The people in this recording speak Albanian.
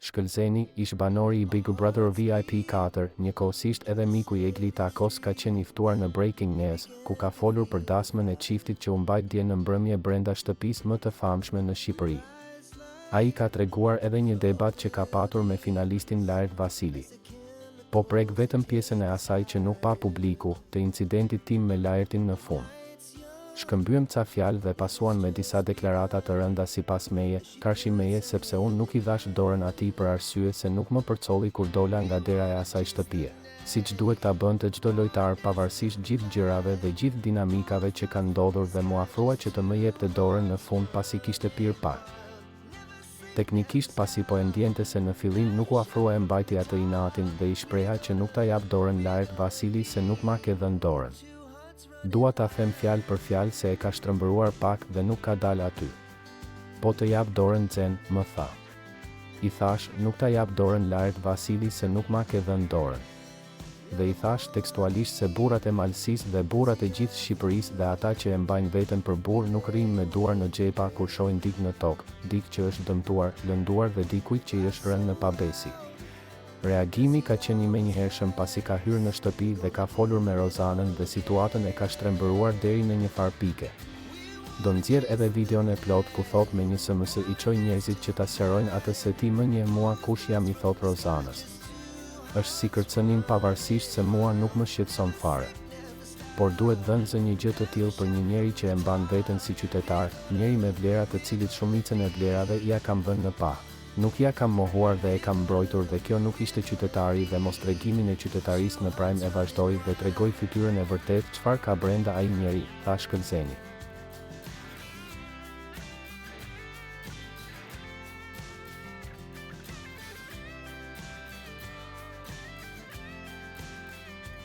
Shkëlzeni, ish banori i Big Brother VIP 4, njëkohësisht edhe miku i Eglita Akos ka qenë i ftuar në Breaking News, ku ka folur për dasmën e çiftit që u mbajt dje në mbrëmje brenda shtëpisë më të famshme në Shqipëri. Ai ka treguar edhe një debat që ka patur me finalistin Lajert Vasili. Po prek vetëm pjesën e asaj që nuk pa publiku, të incidentit tim me Lajertin në fund. Shkëmbyem ca fjalë dhe pasuan me disa deklarata të rënda sipas meje, karshi meje sepse unë nuk i dhash dorën atij për arsye se nuk më përcolli kur dola nga dera e asaj shtëpie. Siç duhet ta bënte çdo lojtar pavarësisht gjithë gjërave dhe gjithë dinamikave që kanë ndodhur dhe mu afrua që të më jepte dorën në fund pasi kishte pirë pak. Teknikisht pasi po e ndjente se në fillim nuk u afrua e mbajti atë inatin dhe i shpreha që nuk ta jap dorën Lajert Vasili se nuk ma ke dhënë dorën. Dua ta them fjalë për fjalë se e ka shtrëmbëruar pak dhe nuk ka dalë aty. Po të jap dorën Xen, më tha. I thash, nuk ta jap dorën Lajert Vasili se nuk ma ke dhënë dorën. Dhe i thash tekstualisht se burrat e Malësisë dhe burrat e gjithë Shqipërisë dhe ata që e mbajnë veten për burr nuk rrinë me duar në xhepa kur shohin dikë në tokë, dikë që është dëmtuar, lënduar dhe dikujt që i është rënë në pabesi. Reagimi ka qenë i menjëhershëm pasi ka hyrë në shtëpi dhe ka folur me Rozanën dhe situatën e ka shtrembëruar deri në një farë pike. Do nxjerr edhe videon e plot ku thot me një SMS i çoj njerëzit që ta sqarojnë atë se ti më njeh mua kush jam, i thot Rozanës. Është si kërcënim pavarësisht se mua nuk më shqetëson fare. Por duhet dhënë zë një gjë të tillë për një njeri që e mban veten si qytetar, njeri me vlera të cilit shumicën e vlerave ja kam vënë në pa. Nuk ja kam mohuar dhe e kam mbrojtur dhe kjo nuk ishte qytetari dhe mos tregimin e qytetarisë në Prime e vazhdoi dhe tregoi fytyrën e vërtet çfarë ka brenda ai njeri, tha Shkëlzeni.